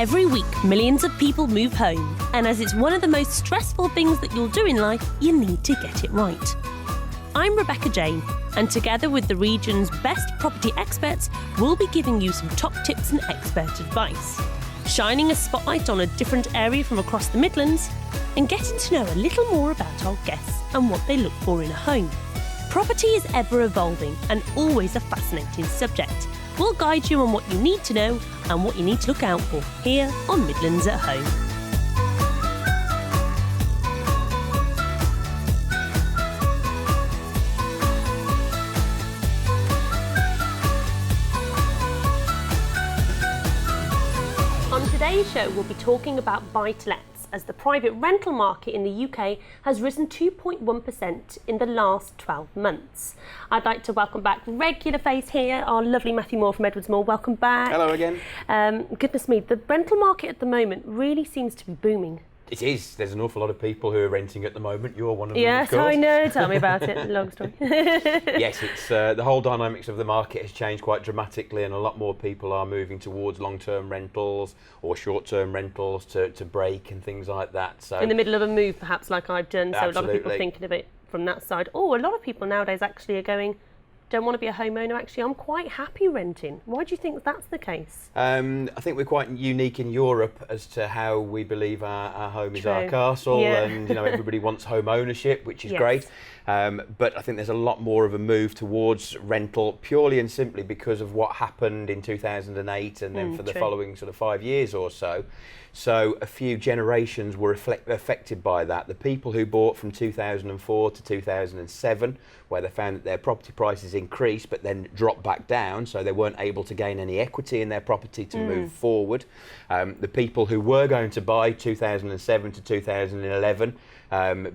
Every week, millions of people move home, and as it's one of the most stressful things that you'll do in life, you need to get it right. I'm Rebecca Jane, and together with the region's best property experts, we'll be giving you some top tips and expert advice, shining a spotlight on a different area from across the Midlands, and getting to know a little more about our guests and what they look for in a home. Property is ever evolving and always a fascinating subject. We'll guide you on what you need to know and what you need to look out for here on Midlands at Home. On today's show, we'll be talking about buy-to-lets, as the private rental market in the UK has risen 2.1% in the last 12 months. I'd like to welcome back regular face here, our lovely Matthew Moore from Edwards Moore. Welcome back. Hello again. Goodness me, the rental market at the moment really seems to be booming. It is. There's an awful lot of people who are renting at the moment. You're one of them, yes, of course. I know. Tell me about it. Long story. Yes, it's the whole dynamics of the market has changed quite dramatically, and a lot more people are moving towards long-term rentals or short-term rentals to break and things like that. So in the middle of a move, perhaps, like I've done. So absolutely. A lot of people thinking of it from that side. Oh, a lot of people nowadays actually are going, don't want to be a homeowner. Actually, I'm quite happy renting. Why do you think that's the case? I think we're quite unique in Europe as to how we believe our home is our True. castle, Yeah. and everybody wants home ownership, which is Yes. great. But I think there's a lot more of a move towards rental purely and simply because of what happened in 2008 and then for the True. following sort of 5 years or so. So a few generations were affected by that. The people who bought from 2004 to 2007, where they found that their property prices increased but then dropped back down, so they weren't able to gain any equity in their property to move forward. The people who were going to buy 2007 to 2011,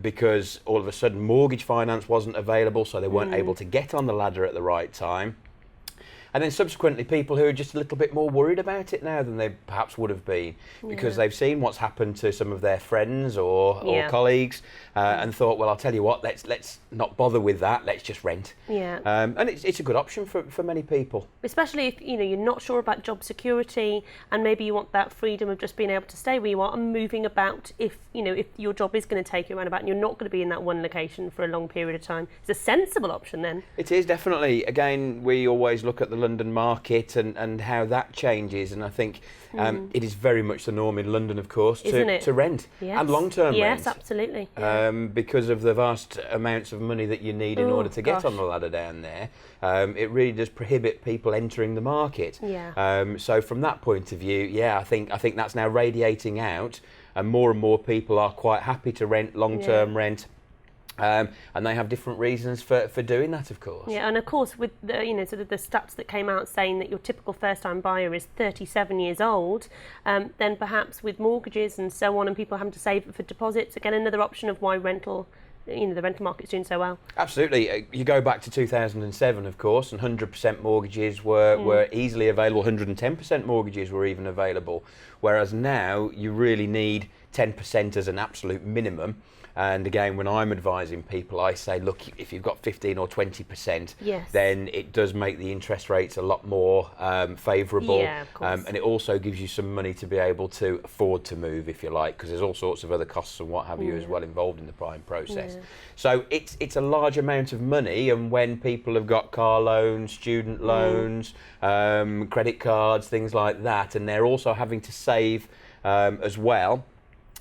because all of a sudden mortgage finance wasn't available, so they weren't able to get on the ladder at the right time. And then subsequently people who are just a little bit more worried about it now than they perhaps would have been, because they've seen what's happened to some of their friends or colleagues, and thought, well, I'll tell you what, let's not bother with that, let's just rent. Yeah. And it's a good option for many people. Especially if you're not sure about job security, and maybe you want that freedom of just being able to stay where you are and moving about if your job is going to take you around about and you're not going to be in that one location for a long period of time. It's a sensible option then. It is, definitely. Again, we always look at the London market and how that changes, and I think it is very much the norm in London, of course, to rent, Yes. and long-term rent. Yes, absolutely. Because of the vast amounts of money that you need in order to get on the ladder down there. It really does prohibit people entering the market. Yeah. So from that point of view, I think that's now radiating out, and more people are quite happy to rent long-term rent. And they have different reasons for doing that, of course. Yeah, and of course, with the sort of the stats that came out saying that your typical first-time buyer is 37 years old, then perhaps with mortgages and so on, and people having to save for deposits, again another option of why the rental market's doing so well. Absolutely. You go back to 2007, of course, and 100% mortgages were easily available. 110% mortgages were even available, whereas now you really need 10% as an absolute minimum. And again, when I'm advising people, I say, look, if you've got 15 or 20%, then it does make the interest rates a lot more favourable. Yeah, of course. And it also gives you some money to be able to afford to move, if you like, because there's all sorts of other costs and what have you as well involved in the buying process. Yeah. So it's a large amount of money, and when people have got car loans, student loans, credit cards, things like that, and they're also having to save as well,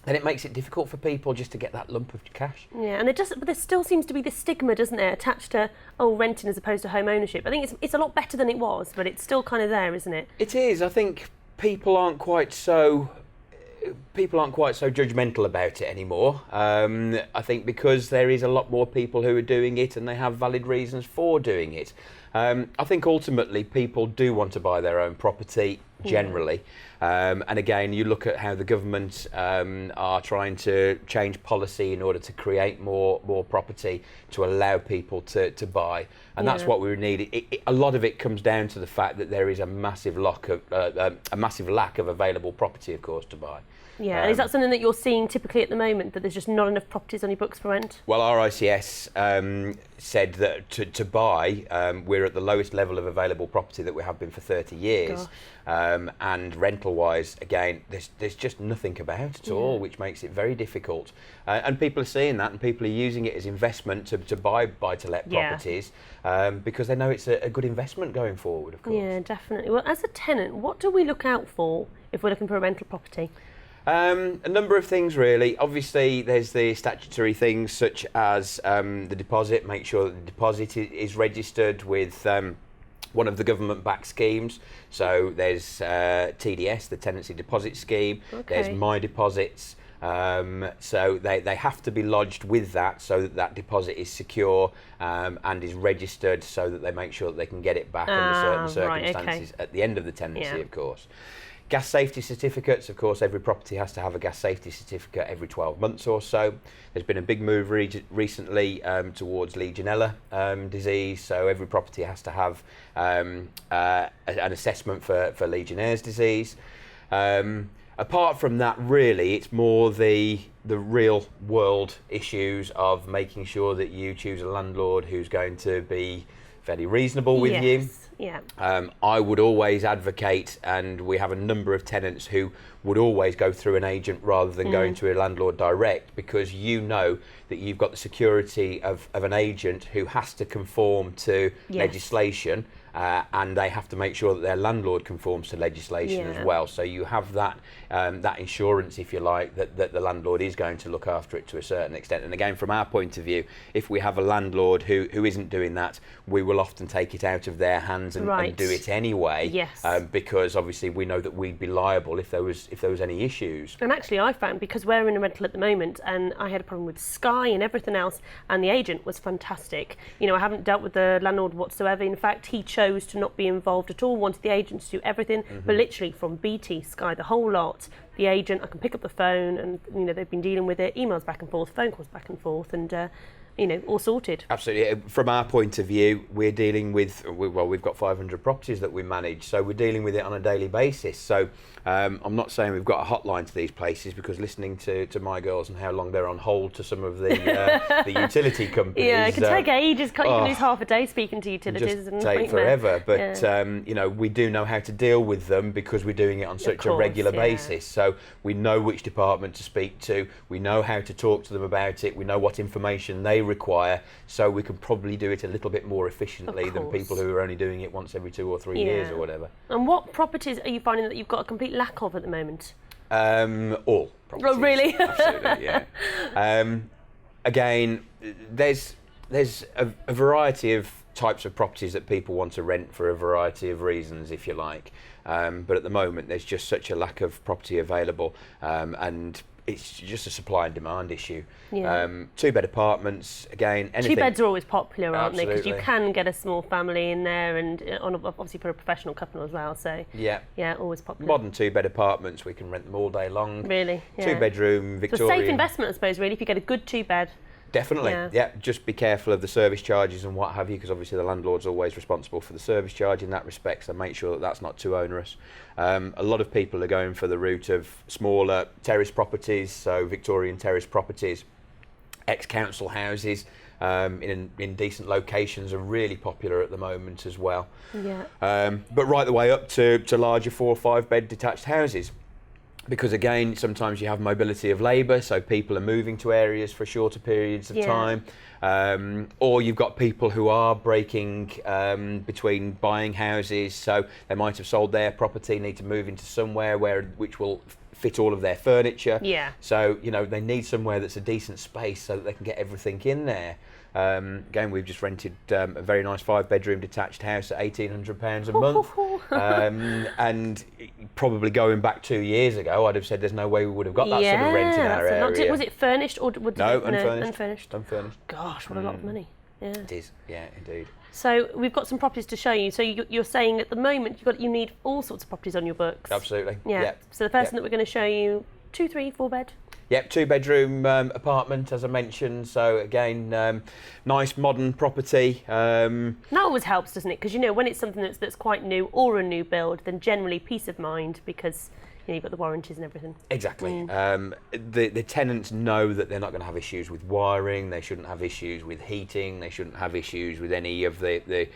then it makes it difficult for people just to get that lump of cash. Yeah, and but there still seems to be this stigma, doesn't there, attached to renting as opposed to home ownership. I think it's a lot better than it was, but it's still kind of there, isn't it? It is. I think people aren't quite so judgmental about it anymore. I think because there is a lot more people who are doing it and they have valid reasons for doing it. I think ultimately people do want to buy their own property generally. And again, you look at how the government are trying to change policy in order to create more property to allow people to buy. And that's what we need. A lot of it comes down to the fact that there is a massive lack of available property, of course, to buy. Yeah, and is that something that you're seeing typically at the moment, that there's just not enough properties on your books for rent? Well, our ICS said that to buy, we're at the lowest level of available property that we have been for 30 years. and rental-wise, again, there's just nothing about at all, which makes it very difficult. And people are seeing that, and people are using it as investment to buy-to-let properties because they know it's a good investment going forward, of course. Yeah, definitely. Well, as a tenant, what do we look out for if we're looking for a rental property? A number of things, really. Obviously, there's the statutory things such as the deposit. Make sure that the deposit is registered with one of the government-backed schemes. So there's TDS, the Tenancy Deposit Scheme. There's My Deposits. So they have to be lodged with that so that deposit is secure and is registered so that they make sure that they can get it back under certain circumstances at the end of the tenancy, of course. Gas safety certificates, of course, every property has to have a gas safety certificate every 12 months or so. There's been a big move recently towards Legionella disease, so every property has to have an assessment for Legionnaire's disease. Apart from that, really, it's more the real world issues of making sure that you choose a landlord who's going to be fairly reasonable with you. Yeah. I would always advocate, and we have a number of tenants who would always go through an agent rather than going to a landlord direct, because you know that you've got the security of an agent who has to conform to legislation, and they have to make sure that their landlord conforms to legislation as well. So you have that that insurance, if you like, that the landlord is going to look after it to a certain extent. And again, from our point of view, if we have a landlord who isn't doing that, we will often take it out of their hands and do it anyway. Because obviously we know that we'd be liable if there was any issues. And actually, I found, because we're in a rental at the moment, and I had a problem with Sky and everything else, and the agent was fantastic. You know, I haven't dealt with the landlord whatsoever. In fact, he chose to not be involved at all, wanted the agent to do everything, but literally from BT, Sky, the whole lot, the agent, I can pick up the phone, and you know, they've been dealing with it, emails back and forth, phone calls back and forth, and you know, all sorted. Absolutely. From our point of view, we're dealing with, well, we've got 500 properties that we manage, so we're dealing with it on a daily basis. So I'm not saying we've got a hotline to these places, because listening to my girls and how long they're on hold to some of the utility companies. Yeah, it can take ages. You can lose half a day speaking to utilities. Just take forever. But you know, we do know how to deal with them because we're doing it on such a regular basis. So we know which department to speak to. We know how to talk to them about it. We know what information they require, so we can probably do it a little bit more efficiently than people who are only doing it once every 2 or 3 years or whatever. And what properties are you finding that you've got a complete lack of at the moment? All properties. Oh, really? Absolutely, yeah. Again, there's a variety of types of properties that people want to rent for a variety of reasons, if you like. But at the moment, there's just such a lack of property available, and it's just a supply and demand issue. 2-bed apartments, again, anything. 2 beds are always popular, aren't they? Because you can get a small family in there, and obviously for a professional couple as well. So always popular. Modern 2-bed apartments, we can rent them all day long. Really, 2-bedroom Victorian. It's a safe investment, I suppose. Really, if you get a good 2-bed. Definitely, just be careful of the service charges and what have you, because obviously the landlord's always responsible for the service charge in that respect, so make sure that that's not too onerous. A lot of people are going for the route of smaller terrace properties, so Victorian terrace properties, ex-council houses in decent locations are really popular at the moment as well. But right the way up to larger 4 or 5 bed detached houses. Because again, sometimes you have mobility of labour, so people are moving to areas for shorter periods of time, or you've got people who are breaking between buying houses, so they might have sold their property, need to move into somewhere which will fit all of their furniture. So you know, they need somewhere that's a decent space so that they can get everything in there. Again, we've just rented a very nice 5-bedroom detached house at £1,800 a month, and probably going back 2 years ago, I'd have said there's no way we would have got that sort of rent in our area. Was it furnished or no, unfurnished? Unfurnished. Gosh, what a lot of money. It is, indeed. So we've got some properties to show you. So you're saying at the moment you need all sorts of properties on your books. Absolutely. So the first one that we're going to show you, 2, 3, 4 bed. 2-bedroom apartment, as I mentioned. So again, nice modern property. That always helps, doesn't it? Because you know, when it's something that's quite new or a new build, then generally peace of mind, because you've got the warranties and everything. Exactly. The tenants know that they're not going to have issues with wiring, they shouldn't have issues with heating, they shouldn't have issues with any of the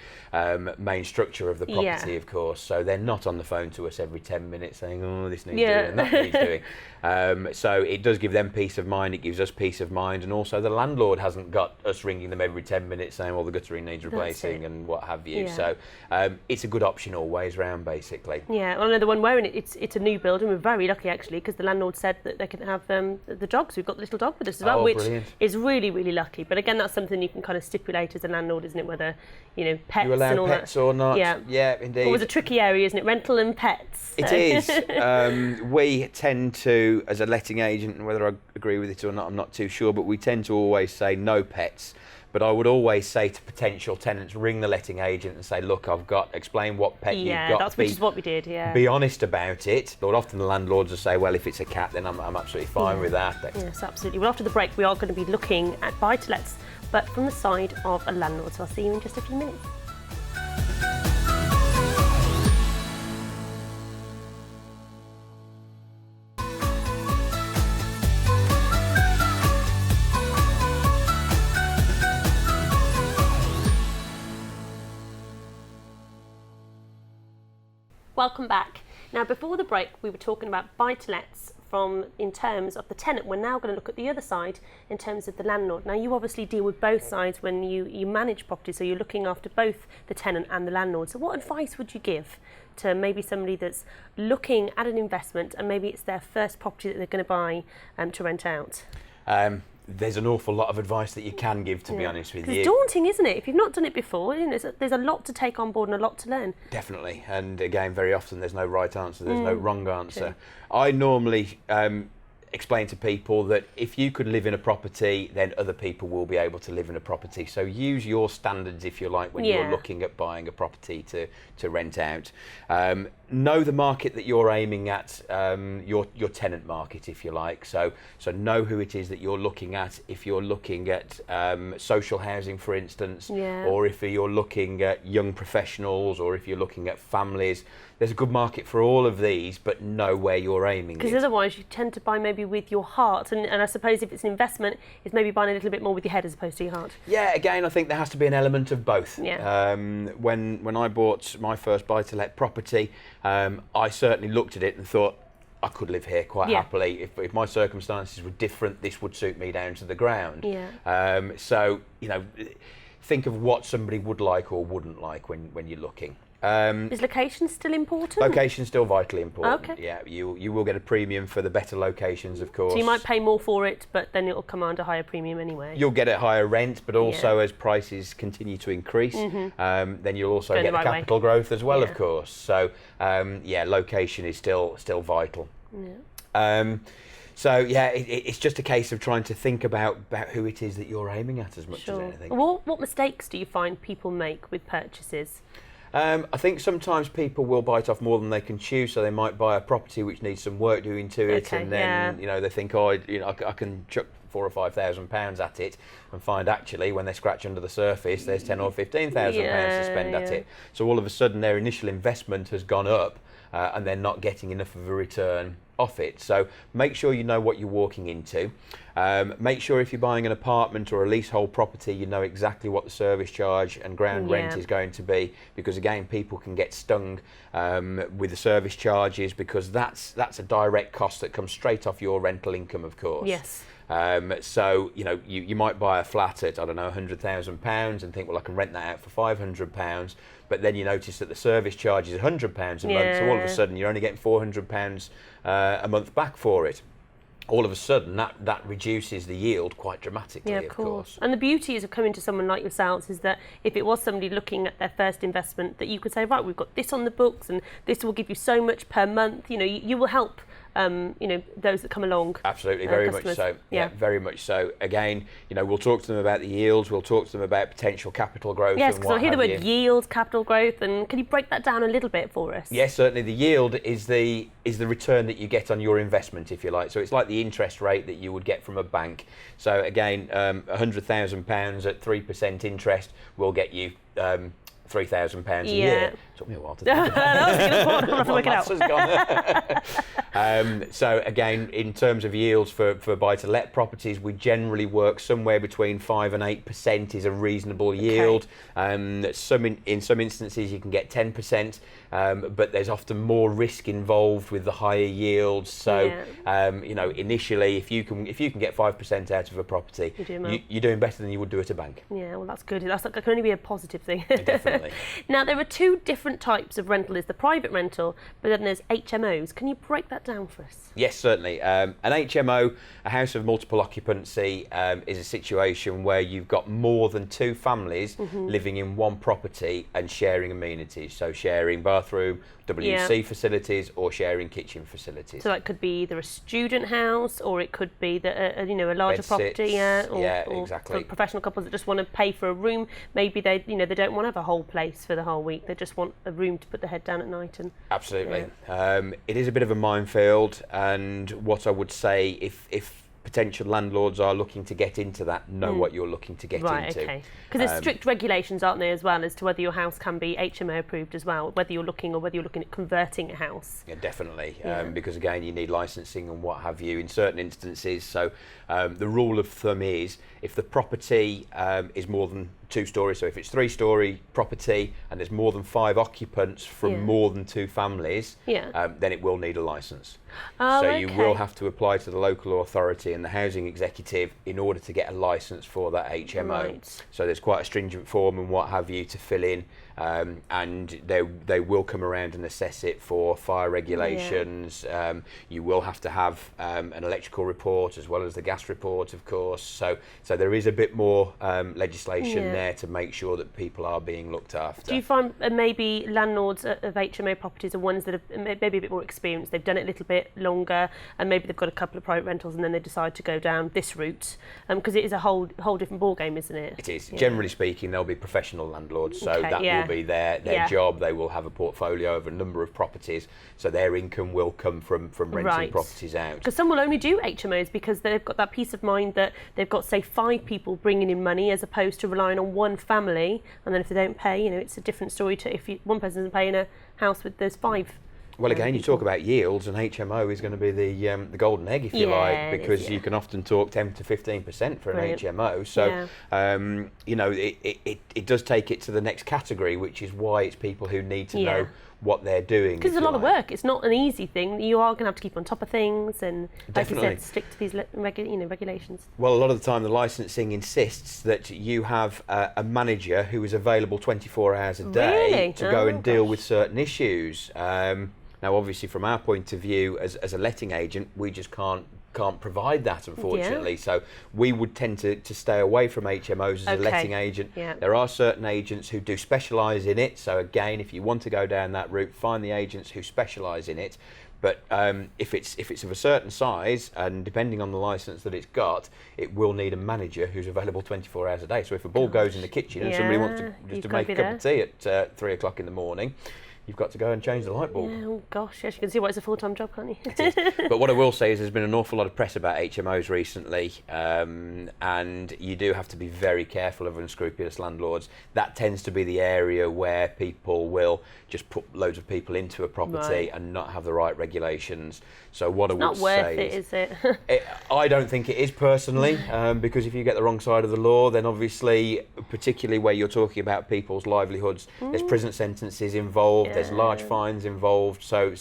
main structure of the property, of course. So they're not on the phone to us every 10 minutes saying, oh, this needs doing and that needs doing. So it does give them peace of mind, it gives us peace of mind, and also the landlord hasn't got us ringing them every 10 minutes saying, well, the guttering needs replacing and what have you. So it's a good option always round, basically. Yeah, well, I know the one we're in, it's a new build, and we're very lucky actually, because the landlord said that they can have the dogs. We've got the little dog with us as well, which is really, really lucky. But again, that's something you can kind of stipulate as a landlord, isn't it? Whether, pets you allow and all pets that. or not. Yeah, indeed. Always a tricky area, isn't it? Rental and pets. It is. We tend to, as a letting agent, and whether I agree with it or not, I'm not too sure, but we tend to always say no pets. But I would always say to potential tenants, ring the letting agent and say, look, explain what pet you've got. Which is what we did, Be honest about it. But often the landlords will say, well, if it's a cat, then I'm absolutely fine with that. Yes, absolutely. Well, after the break, we are going to be looking at buy-to-lets, but from the side of a landlord. So I'll see you in just a few minutes. Welcome back. Now, before the break, we were talking about buy-to-lets in terms of the tenant. We're now going to look at the other side in terms of the landlord. Now, you obviously deal with both sides when you manage property, so you're looking after both the tenant and the landlord. So what advice would you give to maybe somebody that's looking at an investment and maybe it's their first property that they're going to buy to rent out? There's an awful lot of advice that you can give, to be honest with you. It's daunting, isn't it? If you've not done it before, there's a lot to take on board and a lot to learn. Definitely. And again, very often there's no right answer, there's no wrong answer. I normally explain to people that if you could live in a property, then other people will be able to live in a property. So use your standards, if you like, when you're looking at buying a property to rent out. Know the market that you're aiming at, your tenant market, if you like. So know who it is that you're looking at. If you're looking at social housing, for instance, or if you're looking at young professionals, or if you're looking at families, there's a good market for all of these, but know where you're aiming. Because otherwise you tend to buy maybe with your heart, and I suppose if it's an investment, it's maybe buying a little bit more with your head as opposed to your heart. Yeah, again, I think there has to be an element of both. Yeah. When I bought my first buy-to-let property, I certainly looked at it and thought, I could live here quite happily. If my circumstances were different, this would suit me down to the ground. So, think of what somebody would like or wouldn't like when you're looking. Is location still important? Location's still vitally important. Okay. Yeah, you will get a premium for the better locations, of course. So you might pay more for it, but then it'll command a higher premium anyway. You'll get a higher rent, but also as prices continue to increase, then you'll also get the capital growth as well, of course. So location is still vital. So it's just a case of trying to think about who it is that you're aiming at as much as anything. What mistakes do you find people make with purchases? I think sometimes people will bite off more than they can chew, so they might buy a property which needs some work doing to it, and then they think, I can chuck £4,000 or £5,000 at it, and find actually when they scratch under the surface, there's £10,000 or £15,000 to spend at it. So all of a sudden, their initial investment has gone up, and they're not getting enough of a return off it. So make sure you know what you're walking into. Make sure if you're buying an apartment or a leasehold property, you know exactly what the service charge and ground rent is going to be, because again, people can get stung with the service charges, because that's a direct cost that comes straight off your rental income, of course. Yes. So you might buy a flat at, I don't know, £100,000 and think, well, I can rent that out for £500, but then you notice that the service charge is £100 a month, so all of a sudden you're only getting £400 a month back for it. All of a sudden that reduces the yield quite dramatically, of course. And the beauty is of coming to someone like yourselves is that if it was somebody looking at their first investment, that you could say, right, we've got this on the books and this will give you so much per month. You will help those that come along. Absolutely, very much so. Yeah, very much so. Again, we'll talk to them about the yields, we'll talk to them about potential capital growth. Yes, because I hear the word yield, capital growth, and can you break that down a little bit for us? Yes, certainly. The yield is the return that you get on your investment, if you like. So it's like the interest rate that you would get from a bank. So again, £100,000 at 3% interest will get you £3,000 a Yeah. year. Took me a while to think about That was a good one. I'll have to My work it out. maths has gone. So again, in terms of yields for buy-to-let properties, we generally work somewhere between 5 and 8% is a reasonable yield. In some instances you can get 10%, but there's often more risk involved with the higher yields. So you know, initially, if you can get 5% out of a property, you're doing better than you would do at a bank. Yeah, well, that's good. That can only be a positive thing. Definitely. Now, there are two different types of rental. There's the private rental, but then there's HMOs. Can you break that down for us? Yes, certainly. An HMO, a house of multiple occupancy, is a situation where you've got more than two families living in one property and sharing amenities. So sharing bathroom, WC facilities, or sharing kitchen facilities. So that could be either a student house, or it could be a larger property, or exactly. for professional couples that just want to pay for a room. Maybe they don't want to have a whole place for the whole week. They just want a room to put their head down at night. And absolutely, it is a bit of a minefield. And what I would say, if potential landlords are looking to get into that, know what you're looking to get into. Right, okay. Because there's strict regulations, aren't there, as well, as to whether your house can be HMO approved as well, whether you're looking at converting a house. Yeah, definitely. Because again, you need licensing and what have you in certain instances. So the rule of thumb is, if the property is more than 2 stories, so if it's 3-story property and there's more than 5 occupants from more than 2 families, then it will need a license. Oh, so you will have to apply to the local authority and the housing executive in order to get a license for that HMO. Right. So there's quite a stringent form and what have you to fill in, and they will come around and assess it for fire regulations. You will have to have an electrical report as well as the gas report, of course. So there is a bit more legislation there to make sure that people are being looked after. Do you find maybe landlords of HMO properties are ones that have maybe a bit more experienced? They've done it a little bit longer, and maybe they've got a couple of private rentals, and then they decide to go down this route, because it is a whole different ball game, isn't it? It is. Generally speaking, they'll be professional landlords, so that will be their job. They will have a portfolio of a number of properties, so their income will come from renting properties out. Because some will only do HMOs because they've got that peace of mind that they've got, say, 5 people bringing in money, as opposed to relying on one family, and then if they don't pay, it's a different story to if one person isn't paying a house with there's 5. Well, again, you talk about yields, and HMO is going to be the golden egg, if you like, because you can often talk 10 to 15% for an HMO. So, it does take it to the next category, which is why it's people who need to know what they're doing. Because it's a lot of work. It's not an easy thing. You are going to have to keep on top of things, and like you said, stick to these regulations. Well, a lot of the time the licensing insists that you have a manager who is available 24 hours a day to go and deal with certain issues. Now, obviously, from our point of view, as a letting agent, we just can't provide that, unfortunately. So we would tend to stay away from HMOs as a letting agent. There are certain agents who do specialise in it. So again, if you want to go down that route, find the agents who specialise in it. But if it's of a certain size, and depending on the licence that it's got, it will need a manager who's available 24 hours a day. So if a ball goes in the kitchen and somebody wants to make a cup of tea at 3 o'clock in the morning, you've got to go and change the light bulb. Yeah, oh gosh, yes, you can see why it's a full-time job, can't you? It is. But what I will say is there's been an awful lot of press about HMOs recently, and you do have to be very careful of unscrupulous landlords. That tends to be the area where people will just put loads of people into a property and not have the right regulations. So what I would say is it? I don't think it is personally, because if you get the wrong side of the law, then obviously, particularly where you're talking about people's livelihoods, there's prison sentences involved, there's large fines involved. So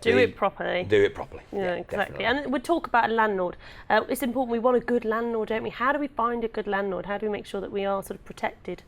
do it properly. Do it properly. Yeah, exactly. Definitely. And we'll talk about a landlord. It's important. We want a good landlord, don't we? How do we find a good landlord? How do we make sure that we are sort of protected?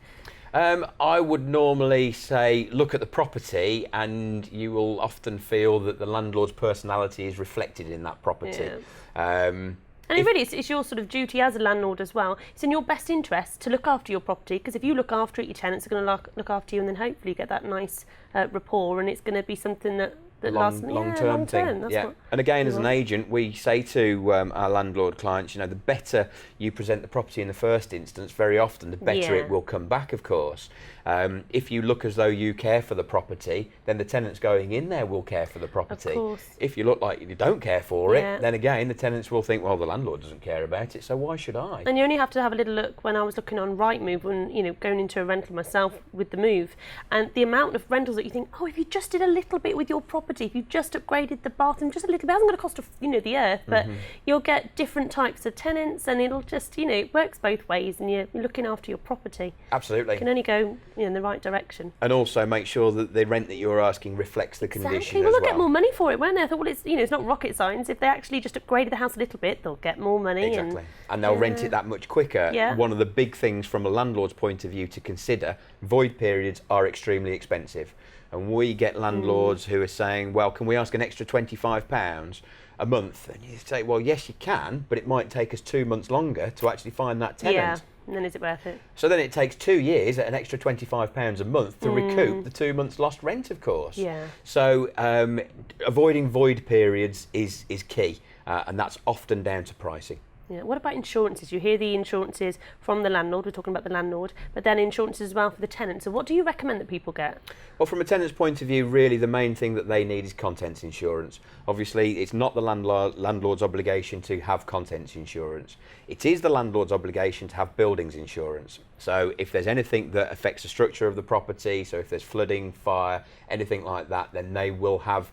I would normally say look at the property, and you will often feel that the landlord's personality is reflected in that property. And it's your sort of duty as a landlord as well. It's in your best interest to look after your property, because if you look after it, your tenants are going to look after you, and then hopefully you get that nice rapport, and it's going to be something that long-term thing. And again, as an agent, we say to our landlord clients, the better you present the property in the first instance, very often the better it will come back, of course. If you look as though you care for the property, then the tenants going in there will care for the property. Of course. If you look like you don't care for Yeah. it, then again the tenants will think, well, the landlord doesn't care about it, so why should I? And you only have to have a little look. When I was looking on Rightmove, when going into a rental myself with the move, and the amount of rentals that you think, oh, if you just did a little bit with your property, if you just upgraded the bathroom just a little bit, it wasn't going to cost the earth, but you'll get different types of tenants, and it'll just it works both ways, and you're looking after your property. Absolutely. You can only go in the right direction. And also make sure that the rent that you're asking reflects the condition Exactly. as Well, well. they'll get more money for it, won't they? I thought, well, it's not rocket science. If they actually just upgraded the house a little bit, they'll get more money. Exactly. And they'll rent it that much quicker. Yeah. One of the big things from a landlord's point of view to consider, void periods are extremely expensive. And we get landlords who are saying, well, can we ask an extra £25 a month? And you say, well, yes, you can, but it might take us 2 months longer to actually find that tenant. Yeah. And then is it worth it? So then it takes 2 years at an extra £25 a month to recoup the 2 months lost rent, of course. Yeah. So avoiding void periods is key, and that's often down to pricing. Yeah. What about insurances? You hear the insurances from the landlord, we're talking about the landlord, but then insurances as well for the tenant. So what do you recommend that people get? Well, from a tenant's point of view, really the main thing that they need is contents insurance. Obviously, it's not the landlord's obligation to have contents insurance. It is the landlord's obligation to have buildings insurance. So if there's anything that affects the structure of the property, so if there's flooding, fire, anything like that, then they will have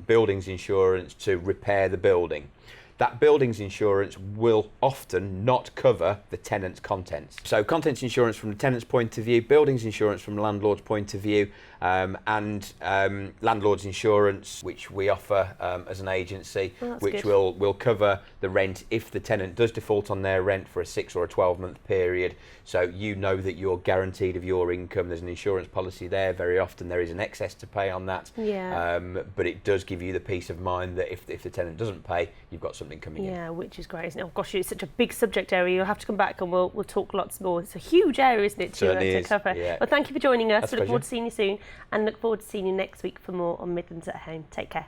buildings insurance to repair the building. That buildings insurance will often not cover the tenant's contents. So contents insurance from the tenant's point of view, buildings insurance from the landlord's point of view, and landlord's insurance, which we offer as an agency, which will cover the rent if the tenant does default on their rent for a 6 or a 12-month period. So you know that you're guaranteed of your income. There's an insurance policy there. Very often there is an excess to pay on that. Yeah. But it does give you the peace of mind that if the tenant doesn't pay, you've got something coming in. Yeah, which is great, isn't it? Oh gosh, it's such a big subject area. You'll have to come back and we'll talk lots more. It's a huge area, isn't it, to cover? Yeah. Well, thank you for joining us. That's We look forward to seeing you soon, and look forward to seeing you next week for more on Midlands at Home. Take care.